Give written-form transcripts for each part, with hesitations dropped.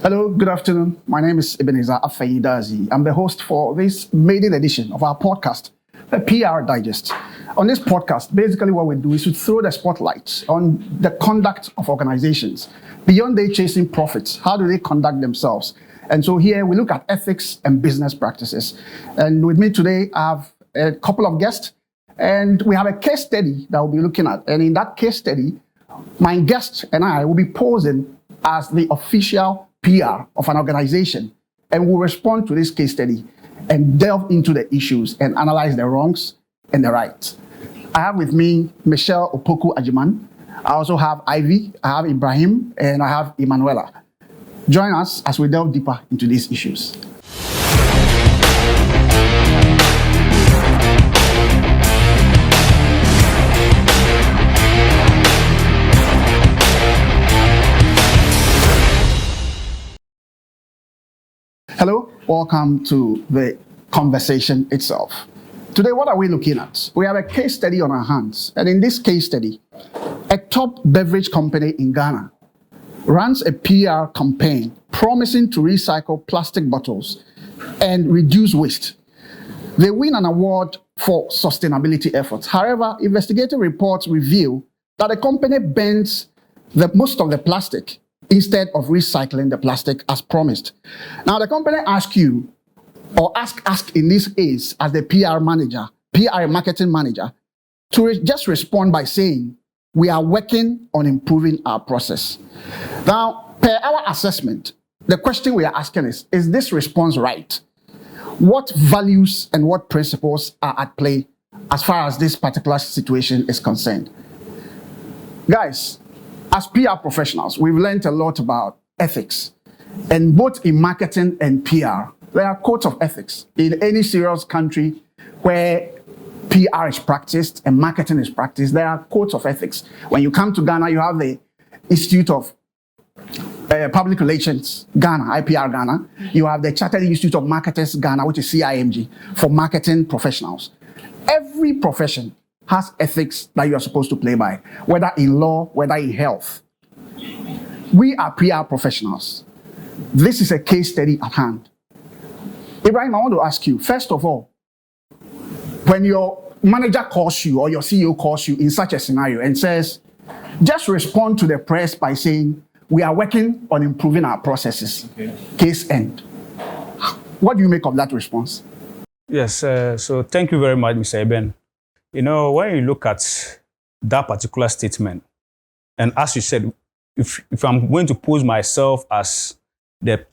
Hello, good afternoon. My name is Ebenezer Afeidazi. I'm the host for this maiden edition of our podcast, the PR Digest. On this podcast, basically what we do is to throw the spotlight on the conduct of organizations. Beyond they chasing profits, how do they conduct themselves? And so here we look at ethics and business practices. And with me today, I have a couple of guests, and we have a case study that we'll be looking at. And in that case study, my guest and I will be posing as the official PR of an organization, and we'll respond to this case study and delve into the issues and analyze the wrongs and the rights. I have with me Michelle Opoku Ajiman. I also have Ivy, I have Ibrahim, and I have Emanuela. Join us as we delve deeper into these issues. Hello, welcome to the conversation itself. Today, what are we looking at? We have a case study on our hands, and in this case study, a top beverage company in Ghana runs a PR campaign promising to recycle plastic bottles and reduce waste. They win an award for sustainability efforts. However, investigative reports reveal that the company burns most of the plastic instead of recycling the plastic as promised. Now, the company asks you, or ask in this case as the PR manager, PR marketing manager, to just respond by saying, we are working on improving our process. Now, per our assessment, the question we are asking is this response right? What values and what principles are at play as far as this particular situation is concerned? Guys, as PR professionals, we've learned a lot about ethics, and both in marketing and PR, there are codes of ethics. In any serious country where PR is practiced and marketing is practiced, there are codes of ethics. When you come to Ghana, you have the Institute of Public Relations Ghana, IPR Ghana. You have the Chartered Institute of Marketers Ghana, which is CIMG, for marketing professionals. Every profession has ethics that you are supposed to play by, whether in law, whether in health. We are PR professionals. This is a case study at hand. Ibrahim, I want to ask you, first of all, when your manager calls you or your CEO calls you in such a scenario and says, just respond to the press by saying, we are working on improving our processes. Okay. Case end. What do you make of that response? Yes, so thank you very much, Mr. Eben. You know, when you look at that particular statement, and as you said, if I'm going to pose myself as the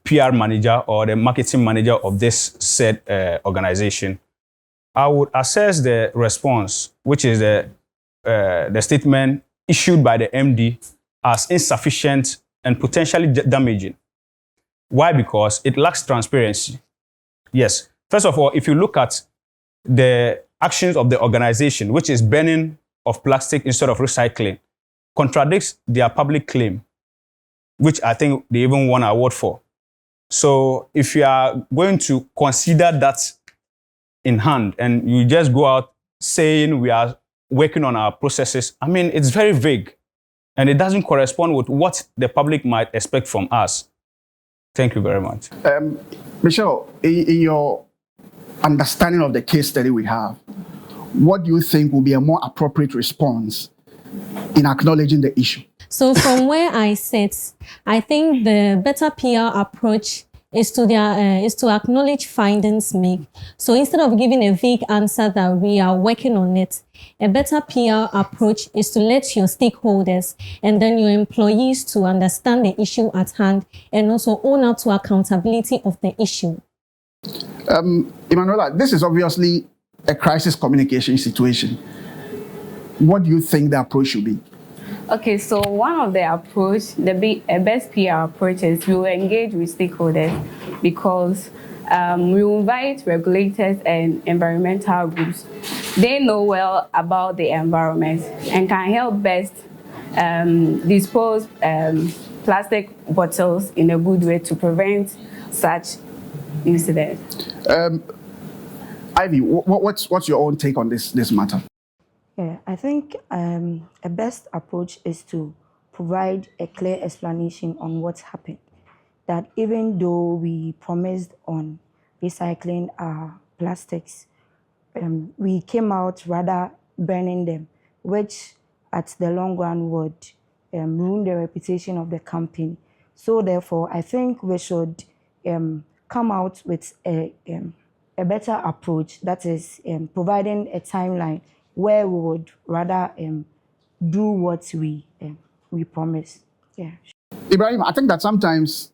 PR manager or the marketing manager of this said organization, I would assess the response, which is the statement issued by the MD, as insufficient and potentially damaging. Why? Because it lacks transparency. Yes. First of all, if you look at the actions of the organization, which is burning of plastic instead of recycling, contradicts their public claim, which I think they even won an award for. So if you are going to consider that in hand and you just go out saying we are working on our processes, I mean, it's very vague and it doesn't correspond with what the public might expect from us. Thank you very much. Michelle, in your understanding of the case study we have, what do you think will be a more appropriate response in acknowledging the issue? So from where I sit, I think the better PR approach is to acknowledge findings made. So instead of giving a vague answer that we are working on it, a better PR approach is to let your stakeholders and then your employees to understand the issue at hand and also own up to accountability of the issue. Emanuela, this is obviously a crisis communication situation. What do you think the approach should be? Okay, so one of the approach, the best PR approach is we will engage with stakeholders because we will invite regulators and environmental groups. They know well about the environment and can help best dispose plastic bottles in a good way to prevent such incidents. Ivy, what's your own take on this matter? Yeah, I think a best approach is to provide a clear explanation on what's happened. that even though we promised on recycling our plastics, we came out rather burning them, which at the long run would ruin the reputation of the company. So therefore, I think we should come out with a better approach, that is providing a timeline where we would rather do what we promise. Yeah. Ibrahim, I think that sometimes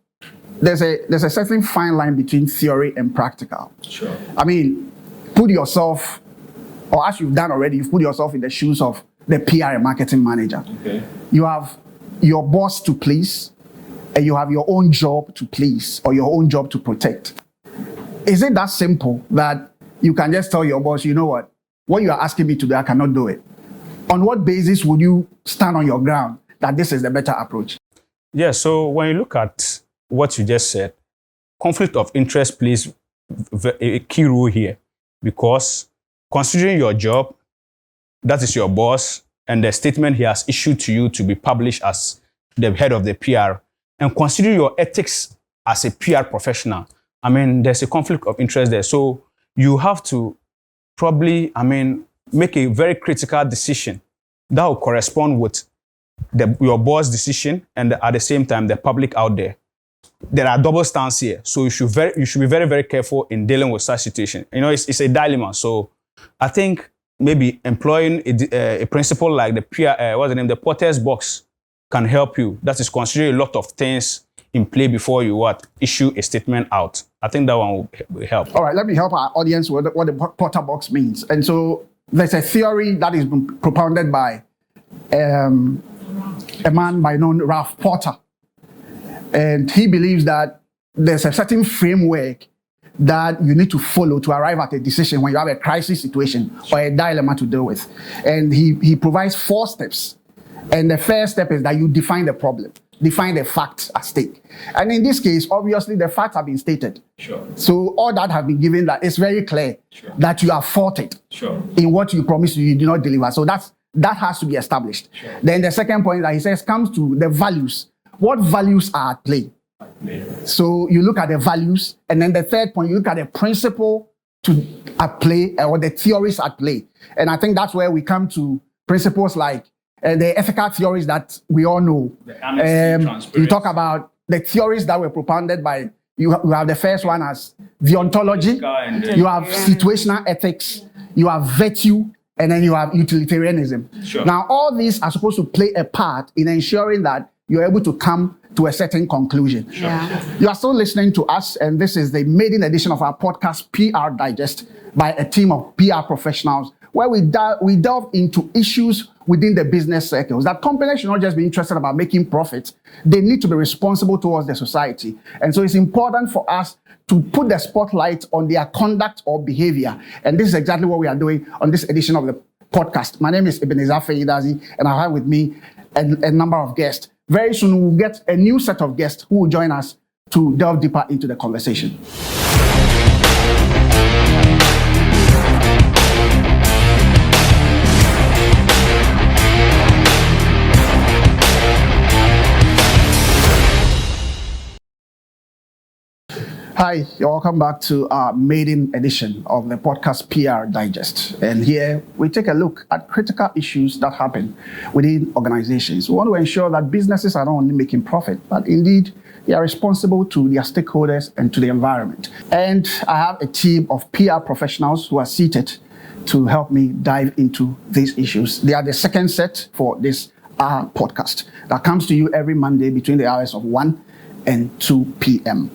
there's a certain fine line between theory and practical. Sure. I mean, put yourself, or as you've done already, you've put yourself in the shoes of the PR and marketing manager. Okay. You have your boss to please, and you have your own job to please, or your own job to protect. Is it that simple that you can just tell your boss, you know what you are asking me to do, I cannot do it? On what basis would you stand on your ground that this is the better approach? Yeah, so when you look at what you just said, conflict of interest plays a key role here, because considering your job, that is your boss, and the statement he has issued to you to be published as the head of the PR, and considering your ethics as a PR professional, I mean, there's a conflict of interest there. So you have to probably, make a very critical decision that will correspond with your boss' decision and at the same time the public out there. There are double stands here, so you should be very, very careful in dealing with such situation. You know, it's a dilemma. So I think maybe employing a principle like the the Potter's box can help you. That is considering a lot of things in play before you issue a statement out. I think that one will help. All right, let me help our audience with what the Potter box means. And so there's a theory that is propounded by a man by name Ralph Porter. And he believes that there's a certain framework that you need to follow to arrive at a decision when you have a crisis situation or a dilemma to deal with. And he provides 4 steps. And the first step is that you define the problem, define the facts at stake. And in this case, obviously, the facts have been stated. Sure. So all that have been given, that it's very clear that you have faulted in what you promised you did not deliver. So that has to be established. Sure. Then the second point that he says comes to the values. What values are at play? So you look at the values, and then the third point, you look at the principle at play, or the theories at play. And I think that's where we come to principles like the ethical theories that we all know. You talk about the theories that were propounded by, you have the first one as deontology, you have situational ethics, you have virtue, and then you have utilitarianism. Sure. Now, all these are supposed to play a part in ensuring that you're able to come to a certain conclusion. Sure. Yeah. You are still listening to us, and this is the maiden edition of our podcast, PR Digest, by a team of PR professionals, where we delve into issues within the business circles. That companies should not just be interested about making profits, they need to be responsible towards the society. And so it's important for us to put the spotlight on their conduct or behavior. And this is exactly what we are doing on this edition of the podcast. My name is Ebenezer Feidazi, and I have with me a number of guests. Very soon we'll get a new set of guests who will join us to delve deeper into the conversation. Hi, you're welcome back to our maiden edition of the podcast PR Digest. And here we take a look at critical issues that happen within organizations. We want to ensure that businesses are not only making profit, but indeed they are responsible to their stakeholders and to the environment. And I have a team of PR professionals who are seated to help me dive into these issues. They are the second set for this podcast that comes to you every Monday between the hours of 1 and 2 p.m.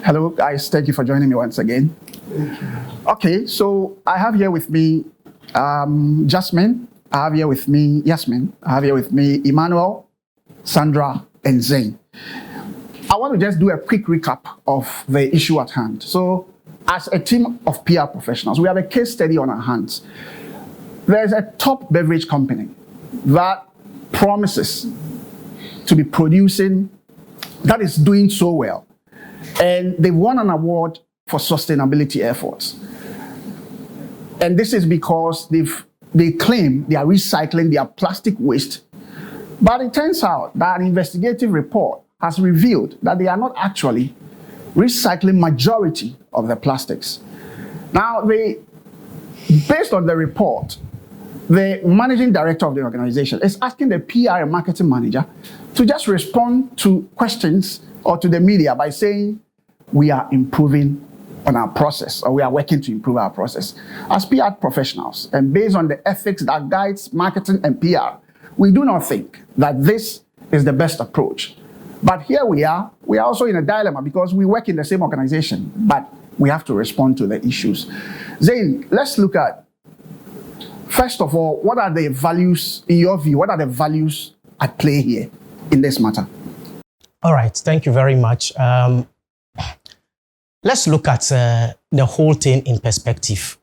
Hello, guys. Thank you for joining me once again. Okay, so I have here with me Jasmine. I have here with me Yasmin. I have here with me Emmanuel, Sandra, and Zain. I want to just do a quick recap of the issue at hand. So, as a team of PR professionals, we have a case study on our hands. There's a top beverage company that promises to be producing, that is doing so well. And they won an award for sustainability efforts. And this is because they claim they are recycling their plastic waste. But it turns out that an investigative report has revealed that they are not actually recycling majority of the plastics. Now, based on the report, the managing director of the organization is asking the PR and marketing manager to just respond to questions or to the media by saying, we are improving on our process, or we are working to improve our process. As PR professionals, and based on the ethics that guides marketing and PR, we do not think that this is the best approach. But here we are also in a dilemma because we work in the same organization, but we have to respond to the issues. Zain, let's look at, first of all, what are the values, in your view, what are the values at play here in this matter? All right, thank you very much. Let's look at the whole thing in perspective.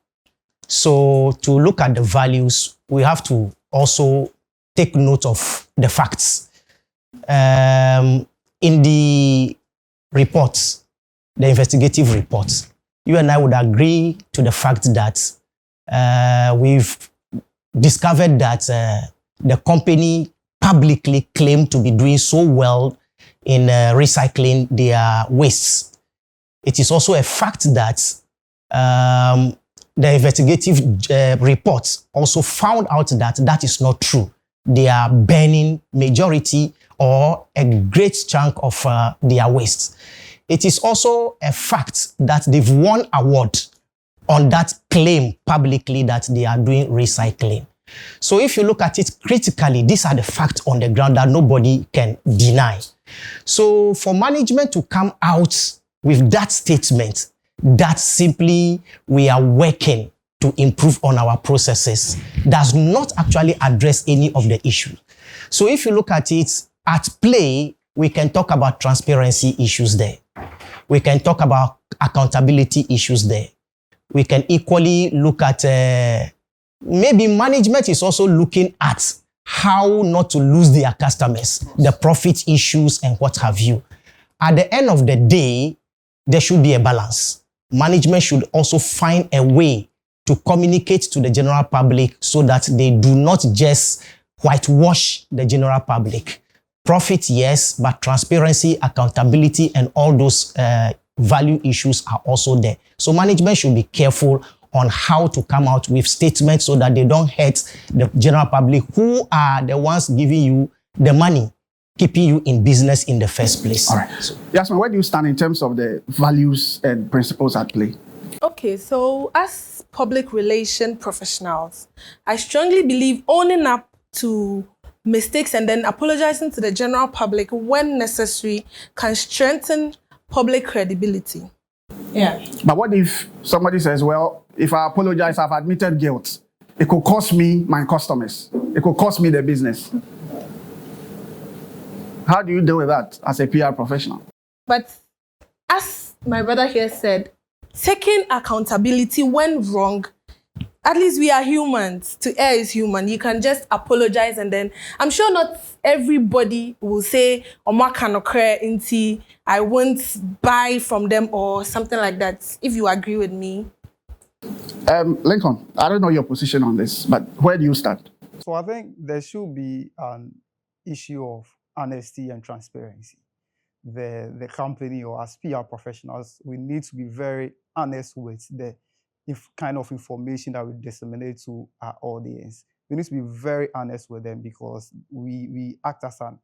So to look at the values, we have to also take note of the facts. In the reports, the investigative reports, you and I would agree to the fact that we've discovered that the company publicly claimed to be doing so well in recycling their wastes. It is also a fact that the investigative reports also found out that that is not true. They are burning majority or a great chunk of their waste. It is also a fact that they've won award on that claim publicly that they are doing recycling. So if you look at it critically, these are the facts on the ground that nobody can deny. So for management to come out with that statement, that simply we are working to improve on our processes, does not actually address any of the issues. So if you look at it, at play, we can talk about transparency issues there. We can talk about accountability issues there. We can equally look at, maybe management is also looking at how not to lose their customers, the profit issues and what have you. At the end of the day, there should be a balance. Management should also find a way to communicate to the general public so that they do not just whitewash the general public. Profit, yes, but transparency, accountability, and all those value issues are also there. So management should be careful on how to come out with statements so that they don't hurt the general public, who are the ones giving you the money, keeping you in business in the first place. All right. So, Yasmin, where do you stand in terms of the values and principles at play? Okay, so as public relation professionals, I strongly believe owning up to mistakes and then apologizing to the general public when necessary can strengthen public credibility. Yeah. But what if somebody says, well, if I apologize, I've admitted guilt. It could cost me my customers. It could cost me the business. How do you deal with that as a PR professional? But as my brother here said, taking accountability when wrong, at least we are humans. To err is human. You can just apologize and then, I'm sure not everybody will say, Oma kanokre inti, I won't buy from them or something like that, if you agree with me. Lincoln, I don't know your position on this, but where do you stand? So I think there should be an issue of honesty and transparency. The company, or as PR professionals, we need to be very honest with the kind of information that we disseminate to our audience. We need to be very honest with them because we act as an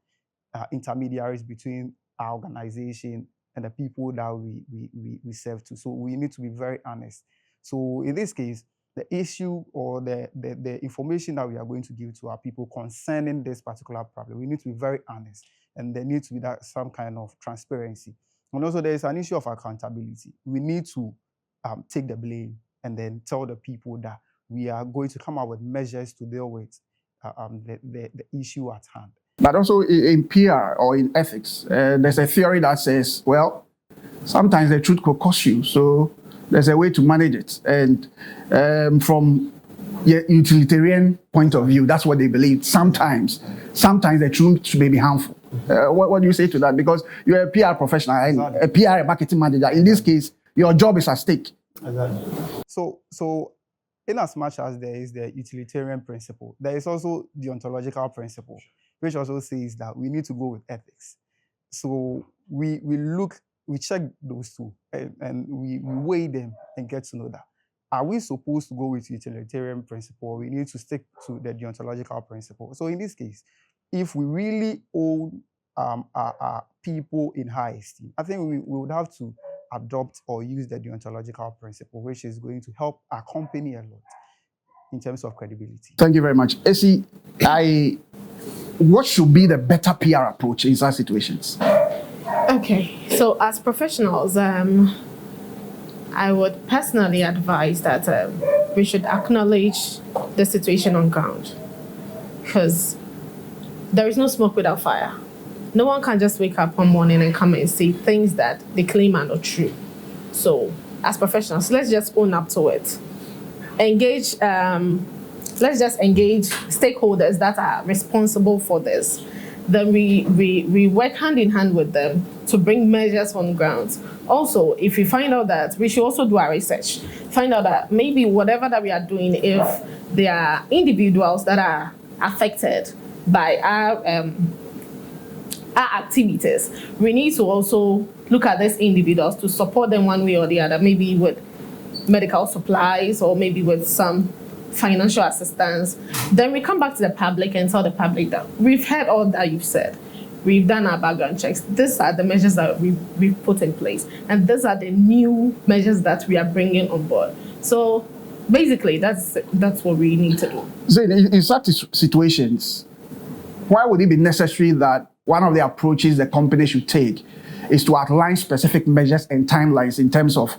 intermediaries between our organization and the people that we serve to. So we need to be very honest. So in this case, the issue or the information that we are going to give to our people concerning this particular problem, we need to be very honest, and there needs to be some kind of transparency. And also there is an issue of accountability. We need to take the blame and then tell the people that we are going to come up with measures to deal with the issue at hand. But also in PR or in ethics, there's a theory that says, well, sometimes the truth could cost you. So there's a way to manage it. And from a utilitarian point of view, that's what they believe. Sometimes the truth may be harmful. What do you say to that? Because you're a PR professional, and a PR marketing manager. In this case, your job is at stake. Exactly. So in as much as there is the utilitarian principle, there is also the ontological principle, which also says that we need to go with ethics. So we check those two and we weigh them and get to know that. Are we supposed to go with utilitarian principle, or we need to stick to the deontological principle? So in this case, if we really hold our people in high esteem, I think we would have to adopt or use the deontological principle, which is going to help our company a lot in terms of credibility. Thank you very much. Esi, what should be the better PR approach in such situations? Okay, so as professionals, I would personally advise that we should acknowledge the situation on ground, because there is no smoke without fire. No one can just wake up one morning and come and say things that they claim are not true. So as professionals, let's just own up to it. Let's just engage stakeholders that are responsible for this. Then we work hand in hand with them to bring measures on ground. Also, if we find out that, we should also do our research. Find out that maybe whatever that we are doing, if there are individuals that are affected by our activities, we need to also look at these individuals to support them one way or the other, maybe with medical supplies or maybe with some financial assistance. Then we come back to the public and tell the public that we've heard all that you've said. We've done our background checks. These are the measures that we've put in place. And these are the new measures that we are bringing on board. So basically, that's what we need to do. So in such situations, why would it be necessary that one of the approaches the company should take is to outline specific measures and timelines in terms of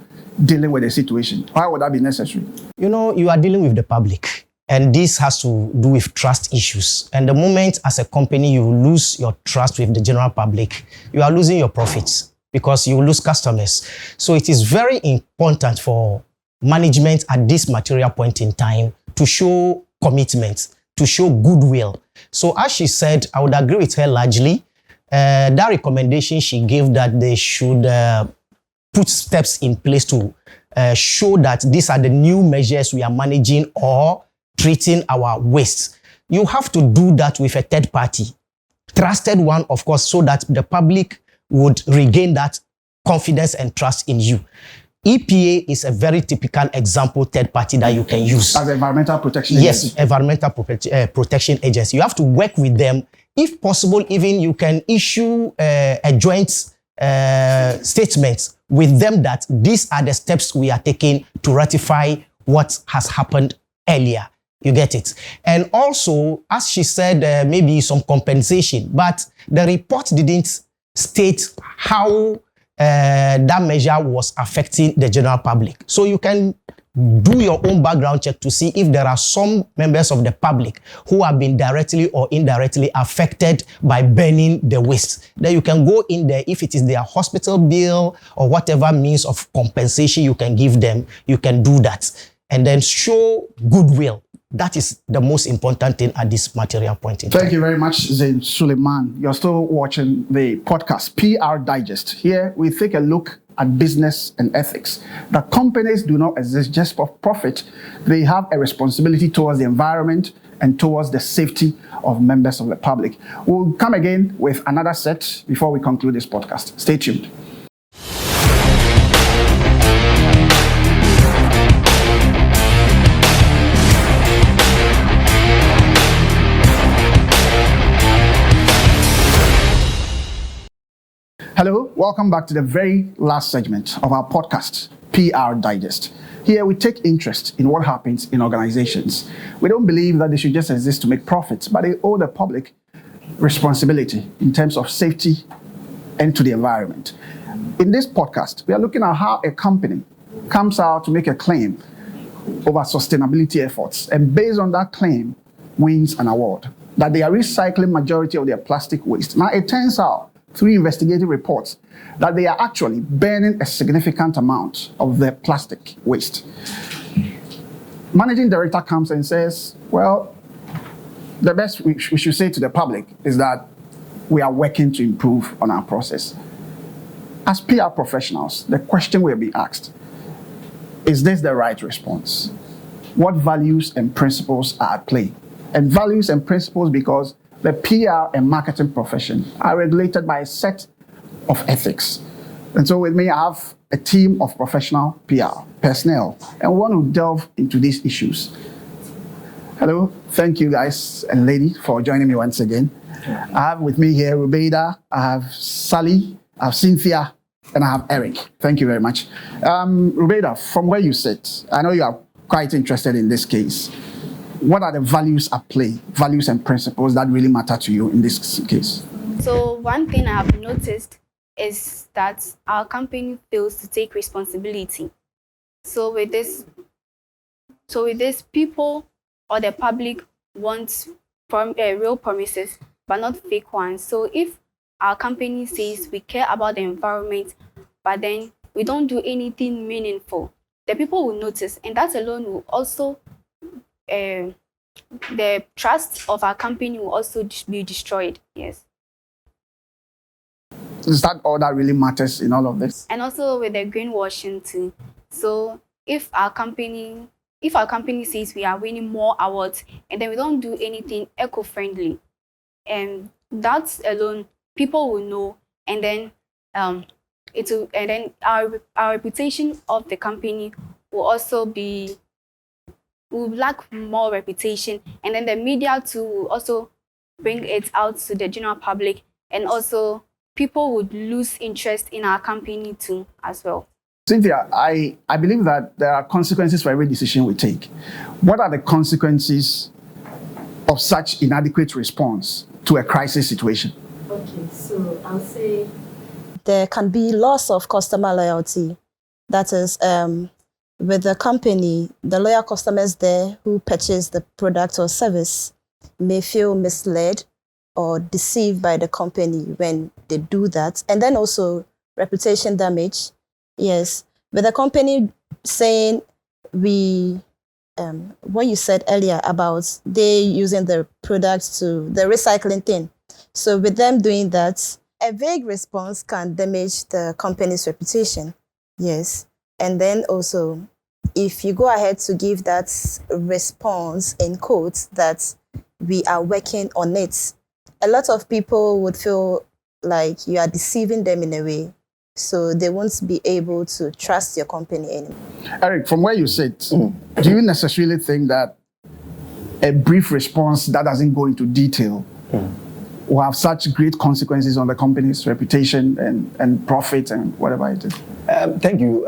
dealing with the situation? Why would that be necessary? You know, you are dealing with the public, and this has to do with trust issues. And the moment as a company you lose your trust with the general public, you are losing your profits because you lose customers. So it is very important for management at this material point in time to show commitment, to show goodwill. So as she said, I would agree with her largely. That recommendation she gave that they should put steps in place to show that these are the new measures we are managing or treating our waste. You have to do that with a third party, trusted one, of course, so that the public would regain that confidence and trust in you. EPA is a very typical example third party that you can use. As environmental protection agency. Yes, environmental protection agency. You have to work with them. If possible, even you can issue a joint statement with them that these are the steps we are taking to ratify what has happened earlier. You get it? And also, as she said, maybe some compensation, but the report didn't state how that measure was affecting the general public. So you can do your own background check to see if there are some members of the public who have been directly or indirectly affected by burning the waste. Then you can go in there, if it is their hospital bill or whatever means of compensation you can give them, you can do that. And then show goodwill. That is the most important thing at this material point in time. Thank you very much, Zain Suleiman. You're still watching the podcast, PR Digest. Here, we take a look at business and ethics. That companies do not exist just for profit. They have a responsibility towards the environment and towards the safety of members of the public. We'll come again with another set before we conclude this podcast. Stay tuned. Hello, welcome back to the very last segment of our podcast, PR Digest. Here we take interest in what happens in organizations. We don't believe that they should just exist to make profits, but they owe the public responsibility in terms of safety and to the environment. In this podcast, we are looking at how a company comes out to make a claim over sustainability efforts, and based on that claim, wins an award, that they are recycling majority of their plastic waste. Now, it turns out, through investigative reports, that they are actually burning a significant amount of their plastic waste. Managing director comes and says, well, the best we should say to the public is that we are working to improve on our process. As PR professionals, the question will be asked, is this the right response? What values and principles are at play? And values and principles because the PR and marketing profession are regulated by a set of ethics. And so with me, I have a team of professional PR personnel, and we want to delve into these issues. Hello, thank you guys and lady for joining me once again. I have with me here Rubeida, I have Sally, I have Cynthia, and I have Eric. Thank you very much. Rubeida, from where you sit, I know you are quite interested in this case. What are the values at play, values and principles that really matter to you in this case? So one thing I have noticed is that our company fails to take responsibility. So with this, people or the public want real promises, but not fake ones. So if our company says we care about the environment, but then we don't do anything meaningful, the people will notice, and that alone will also, the trust of our company will also be destroyed. Yes. Is that all that really matters in all of this? And also with the greenwashing too. So if our company says we are winning more awards and then we don't do anything eco-friendly, and that alone people will know, and then our reputation of the company will also will lack more reputation, and then the media too will also bring it out to the general public, and also people would lose interest in our company too as well. Cynthia, I believe that there are consequences for every decision we take. What are the consequences of such inadequate response to a crisis situation? Okay, so I'll say there can be loss of customer loyalty. That is, with the company, the loyal customers there who purchase the product or service may feel misled or deceived by the company when they do that. And then also reputation damage. Yes, with the company saying what you said earlier about they using the products to the recycling thing. So with them doing that, a vague response can damage the company's reputation. Yes. And then also, if you go ahead to give that response in quotes that we are working on it, a lot of people would feel like you are deceiving them in a way, so they won't be able to trust your company anymore. Eric, from where you sit, do you necessarily think that a brief response that doesn't go into detail will have such great consequences on the company's reputation and profit and whatever it is? Thank you,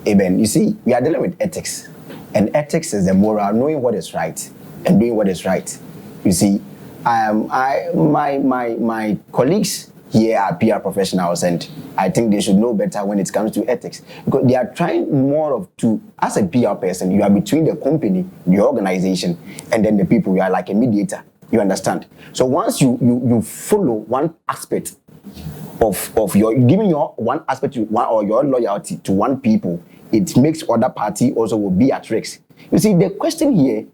Eben. You see, we are dealing with ethics, and ethics is the moral, knowing what is right and doing what is right. You see, my colleagues here are PR professionals, and I think they should know better when it comes to ethics, because they are trying more of to, as a PR person, you are between the company, the organization, and then the people. You are like a mediator. You understand? So once you follow one aspect of your giving your one aspect to one, or your loyalty to one people, it makes other party also will be at risk. You see, the question here,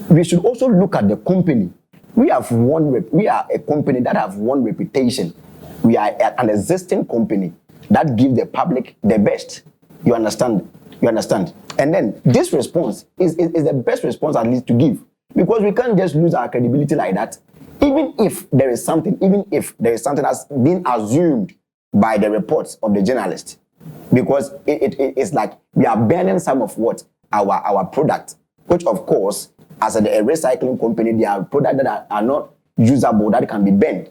we should also look at the company. We are a company that have one reputation. We are an existing company that give the public the best. You understand? You understand? And then this response is the best response at least to give, because we can't just lose our credibility like that. Even if there is something that's been assumed by the reports of the journalist, because it's like we are burning some of what our product, which of course, as a recycling company, there are products that are not usable, that can be burned.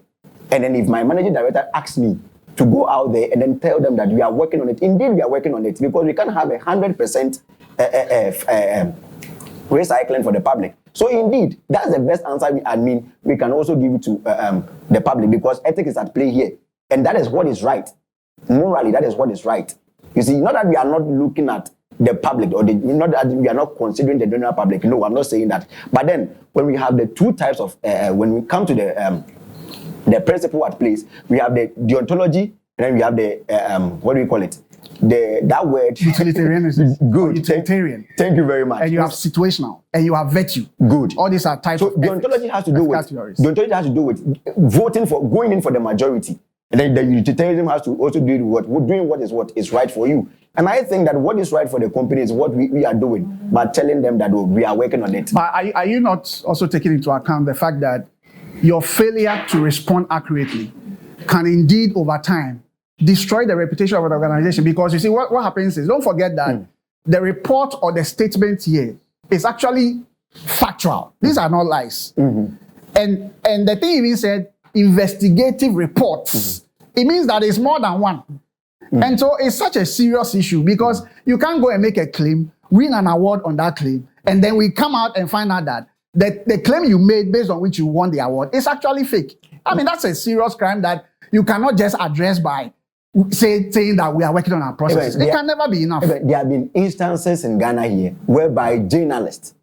And then if my managing director asks me to go out there and then tell them that we are working on it, indeed we are working on it, because we can't have 100% recycling for the public. So indeed, that's the best answer we can also give it to the public, because ethics is at play here. And that is what is right. Morally, that is what is right. You see, not that we are not looking at the public, or not that we are not considering the general public. No, I'm not saying that. But then when we have the two types of, when we come to the principle at place, we have the deontology, and then we have the, what do we call it? That word utilitarianism. Good. Utilitarian. Thank you very much. And you have situational, and you have virtue. Good. All these are types so of deontology has to do with categories. Deontology has to do with voting for, going in for the majority, and then the utilitarianism has to also do with doing what is right for you. And I think that what is right for the company is what we are doing, but telling them that we are working on it. But are you not also taking into account the fact that your failure to respond accurately can indeed, over time, destroy the reputation of an organization. Because you see, what happens is, don't forget that the report or the statement here is actually factual. These are not lies. And the thing even said, investigative reports. It means that it's more than one. And so it's such a serious issue because you can't go and make a claim, win an award on that claim, and then we come out and find out that the claim you made based on which you won the award is actually fake. I mean, that's a serious crime that you cannot just address by saying that we are working on our process. It can never be enough. There have been instances in Ghana here whereby journalists,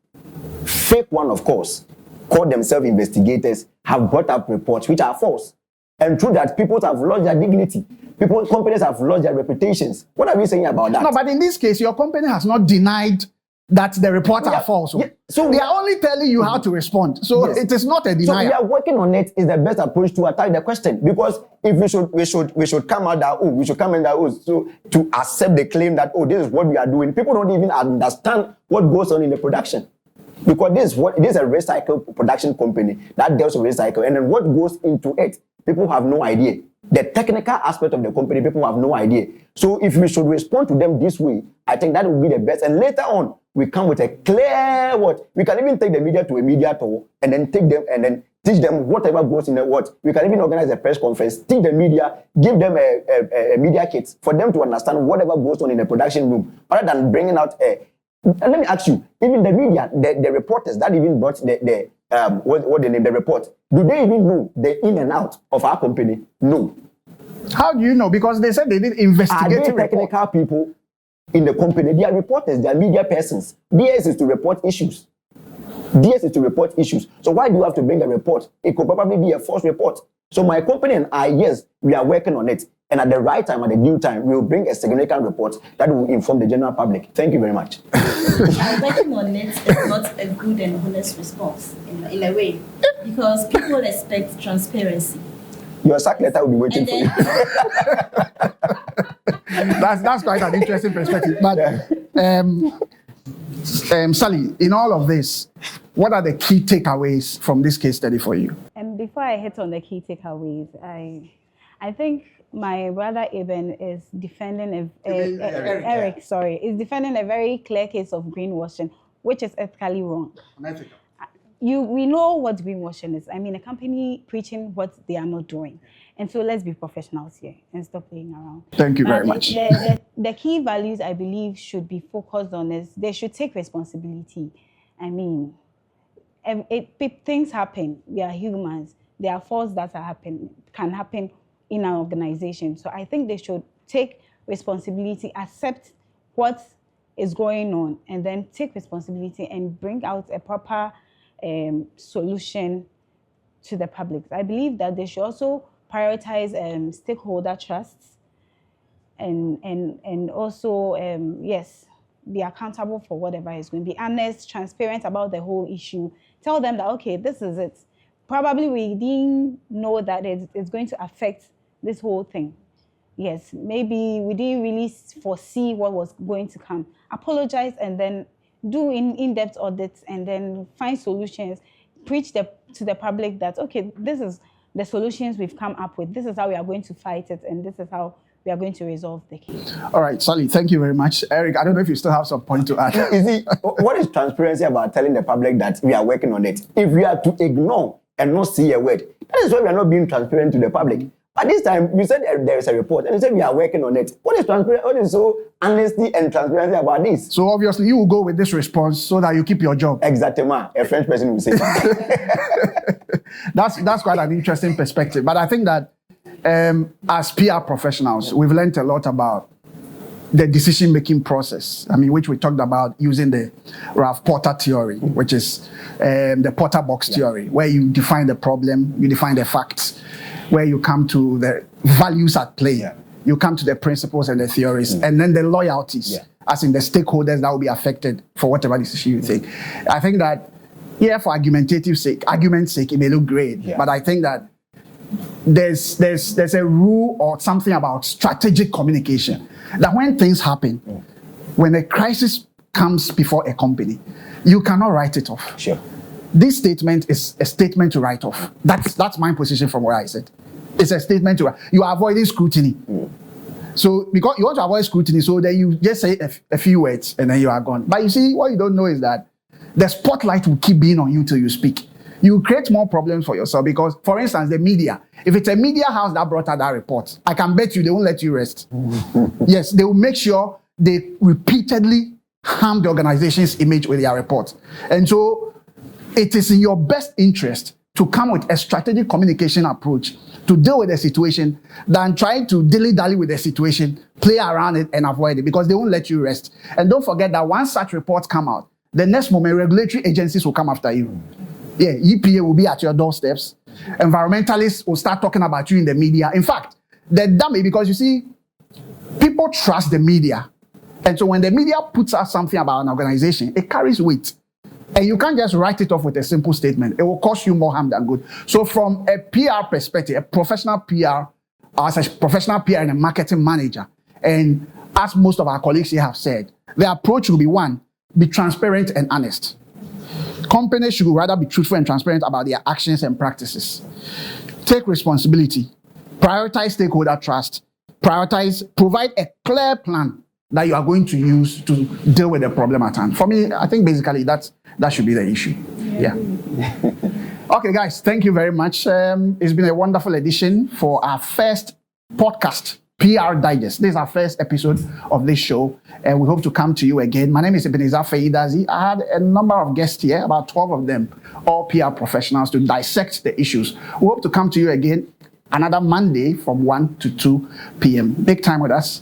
fake one of course, call themselves investigators, have brought up reports which are false. And through that, people have lost their dignity. Companies have lost their reputations. What are we saying about that? No, but in this case, your company has not denied that the reports are false. So they are only telling you how to respond. So it is not a denial. So we are working on it is the best approach to attack the question. Because if we should come out that, we should come in that, so to accept the claim that, this is what we are doing. People don't even understand what goes on in the production. Because this is a recycle production company that deals with recycle. And then what goes into it, people have no idea. The technical aspect of the company, people have no idea. So if we should respond to them this way, I think that would be the best. And later on, we come with a clear what. We can even take the media to a media tour and then take them and then teach them whatever goes in the what. We can even organize a press conference, teach the media, give them a media kit for them to understand whatever goes on in the production room, rather than bringing out a. And let me ask you, even the media, the reporters that even brought what they name the report, do they even know the in and out of our company? No. How do you know? Because they said they did investigative report. Technical people in the company, they are reporters, they are media persons. DS is to report issues. DS is to report issues. So why do you have to bring a report? It could probably be a false report. So my company and I, yes, we are working on it. And at the right time, at the due time, we will bring a significant report that will inform the general public. Thank you very much. Working on it is not a good and honest response in a way, because people expect transparency. Your sack letter will be waiting for you. That's quite an interesting perspective. But Sally, in all of this, what are the key takeaways from this case study for you? And before I hit on the key takeaways, I think my brother Eben is defending Eric is defending a very clear case of greenwashing, which is ethically wrong. Unethical. We know what greenwashing is. I mean, a company preaching what they are not doing. And so let's be professionals here and stop playing around. Thank you very much. The key values I believe should be focused on is they should take responsibility. I mean, things happen. We are humans. There are faults that can happen in our organization. So I think they should take responsibility, accept what is going on, and then take responsibility and bring out a proper solution to the public. I believe that they should also prioritize stakeholder trusts and also, yes, be accountable for whatever is going to be honest, transparent about the whole issue. Tell them that, okay, this is it. Probably we didn't know that it's going to affect this whole thing. Yes, maybe we didn't really foresee what was going to come. Apologize and then do in-depth audits and then find solutions. Preach to the public that, okay, this is the solutions we've come up with. This is how we are going to fight it, and this is how we are going to resolve the case. All right, Sally, thank you very much. Eric, I don't know if you still have some point to add. You see, what is transparency about telling the public that we are working on it? If we are to ignore and not see a word, that is why we are not being transparent to the public. At this time, you said there is a report, and you said we are working on it. What is transparent? What is so honesty and transparency about this? So obviously, you will go with this response so that you keep your job. Exactement. A French person will say that. That's quite an interesting perspective. But I think that as PR professionals, we've learned a lot about the decision-making process. I mean, which we talked about using the Ralph Porter theory, which is the Porter box theory, where you define the problem, you define the facts, where you come to the values at play, you come to the principles and the theories, and then the loyalties, as in the stakeholders that will be affected for whatever decision you take. I think that, for argument's sake, it may look great, but I think that there's a rule or something about strategic communication, that when things happen, when a crisis comes before a company, you cannot write it off. Sure. This statement is a statement to write off. That's my position from where I sit. It's a statement you are avoiding scrutiny. So because you want to avoid scrutiny, so then you just say a few words and then you are gone. But you see, what you don't know is that the spotlight will keep being on you till you speak. You create more problems for yourself because, for instance, the media. If it's a media house that brought out that report, I can bet you they won't let you rest. Yes, they will make sure they repeatedly harm the organization's image with their report. And so it is in your best interest to come with a strategic communication approach to deal with the situation than trying to dilly-dally with the situation, play around it and avoid it because they won't let you rest. And don't forget that once such reports come out, the next moment regulatory agencies will come after you. Yeah, EPA will be at your doorsteps. Environmentalists will start talking about you in the media. In fact, they're dummy because you see, people trust the media. And so when the media puts out something about an organization, it carries weight. And you can't just write it off with a simple statement. It will cause you more harm than good. So from a PR perspective, a professional PR, as a professional PR and a marketing manager, and as most of our colleagues here have said, the approach will be one, be transparent and honest. Companies should rather be truthful and transparent about their actions and practices. Take responsibility. Prioritize stakeholder trust. Provide a clear plan that you are going to use to deal with the problem at hand. For me, I think basically that should be the issue. Yeah. Okay, guys, thank you very much. It's been a wonderful edition for our first podcast, PR Digest. This is our first episode of this show, and we hope to come to you again. My name is Ebenezer Feidazi. I had a number of guests here, about 12 of them, all PR professionals, to dissect the issues. We hope to come to you again another Monday from 1 to 2 p.m. Big time with us,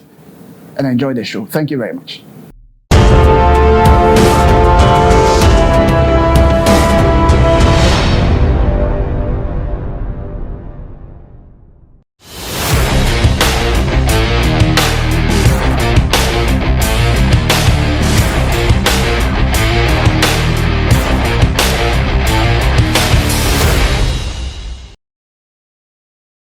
and enjoy the show. Thank you very much.